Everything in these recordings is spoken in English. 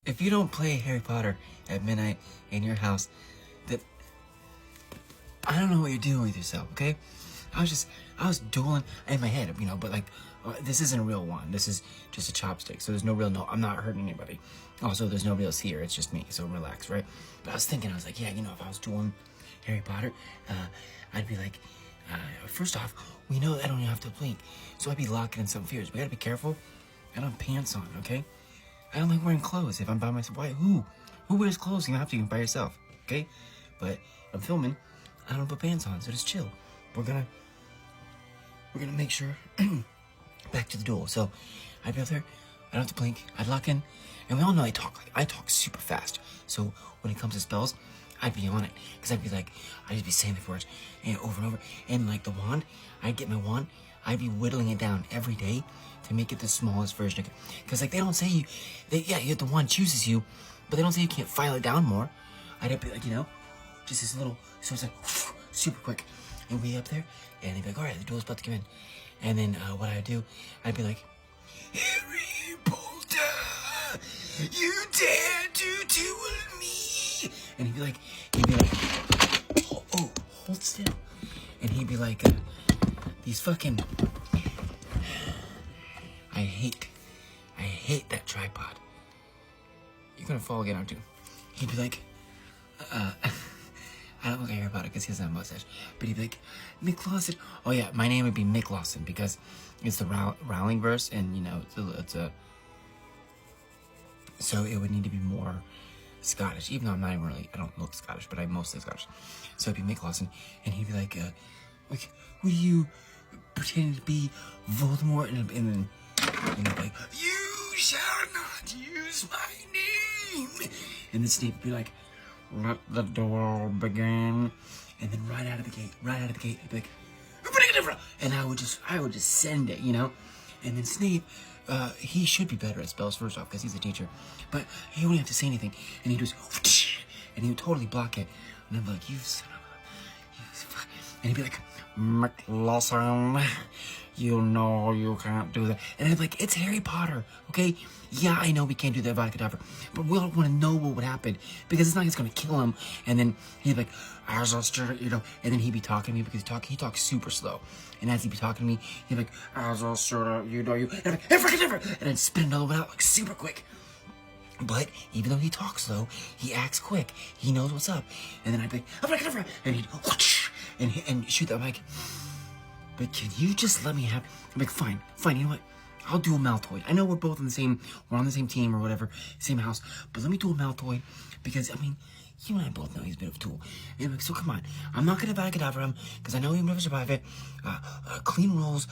if you don't play Harry Potter at midnight in your house, that I don't know what you're doing with yourself, okay? I was dueling in my head, you know, but like, this isn't a real one. This is just a chopstick, so there's no real, I'm not hurting anybody. Also, there's nobody else here, it's just me, so relax, right? But I was thinking, I was like, yeah, you know, if I was dueling Harry Potter, I'd be like, first off, we know I don't even have to blink, so I'd be locking in some fears. We gotta be careful. I don't have pants on, okay? I don't like wearing clothes if I'm by myself. Why? Who wears clothes? You don't have to, even by yourself, okay? But I'm filming. I don't put pants on, so just chill. We're gonna make sure. Back to the duel. So I'd be up there. I don't have to blink. I'd lock in, and we all know I talk super fast. So when it comes to spells, I'd be on it because I'd just be saying the words and over and over. And like the wand, I'd get my wand. I'd be whittling it down every day to make it the smallest version of it. Because like they don't say the wand chooses you, but they don't say you can't file it down more. I'd be like, you know, just this little, so it's like super quick. And we'd be up there, and they'd be like, all right, the duel's about to come in. And then what I'd do, I'd be like, Harry Potter, you dare to duel me? And he'd be like, oh, hold still. And he'd be like, these fucking, I hate that tripod. You're gonna fall again, aren't you? He'd be like, I don't look at Harry Potter because he doesn't have a mustache. But he'd be like, Mick Lawson. Oh yeah, my name would be Mick Lawson because it's the Rowling verse, and you know, so it would need to be more Scottish. Even though I'm not even really, I don't look Scottish, but I'm mostly Scottish. So it'd be Mick Lawson, and he'd be like, would you pretend to be Voldemort? And then he'd be like, you shall not use my name. And then Snape would be like, let the duel begin. And then right out of the gate, he'd be like, and I would just send it, you know? And then Snape, he should be better at spells first off, because he's a teacher. But he wouldn't have to say anything. And he'd just, and he would totally block it. And I'd be like, you son of a, and he'd be like, McLawson, you know you can't do that. And I'd be like, it's Harry Potter, okay? Yeah, I know we can't do that Avada Kedavra, but we all want to know what would happen, because it's not like it's going to kill him. And then he'd be like, as a student, you know, and then he'd be talking to me, because he talks super slow. And as he'd be talking to me, he'd be like, as a student, you know you, and I'd be like, and I'd spit another one out, like, super quick. But even though he talks slow, he acts quick. He knows what's up. And then I'd be like, and he'd and shoot that mic. But can you just let me have? I'm like, fine. You know what? I'll do a Maltoid. I know we're both on the same team or whatever, same house. But let me do a Maltoid because I mean, you and I both know he's a bit of a tool. And I'm like, so come on. I'm not gonna Avada Kedavra him because I know he'll never survive it. Clean rules.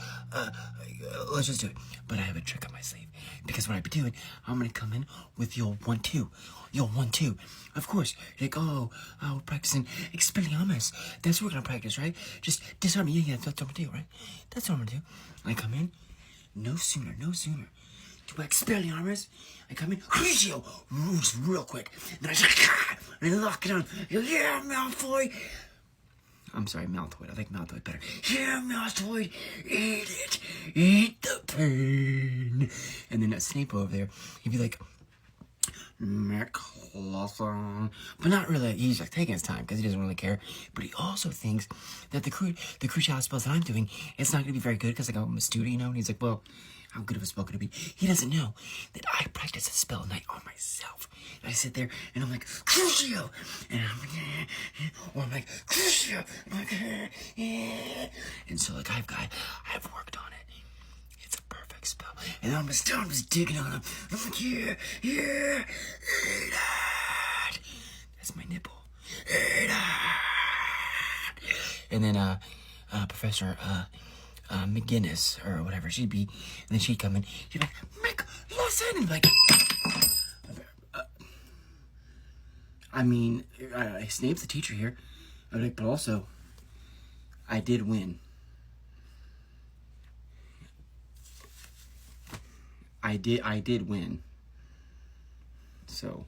Let's just do it. But I have a trick up my sleeve because what I'd be doing, I'm gonna come in with the old 1-2. Yo, 1-2. Of course, you're like, we're practicing Expelliarmus. That's what we're gonna practice, right? Just disarm me. Yeah, that's what I'm gonna do, right? That's what I'm gonna do. I come in, no sooner. Do Expelliarmus. I come in, moves real quick. Then I lock it on. Yeah, Malfoy. I'm sorry, Maltoid. I like Maltoid better. Here, Maltoid, eat it. Eat the pain. And then Snape over there, he'd be like, McLawson. But not really. He's like taking his time because he doesn't really care. But he also thinks that the crucial spells that I'm doing, it's not going to be very good because like I'm a student, you know? And he's like, well, how good of a spell could it be? He doesn't know that I practice a spell at night on myself. And I sit there and I'm like, Crucio! And I'm like, or I'm like, Crucio! And I'm like, yeah. And so like I've worked on it. It's a perfect spell. And then I'm just digging on him. I'm like, yeah, eat it. That's my nipple. Eat it. And then Professor McGinnis or whatever she'd be, and then she'd come in, she'd be like, Mick, listen, and like, I mean, Snape's the teacher here, I'd be like, but also, I did win. I did win. So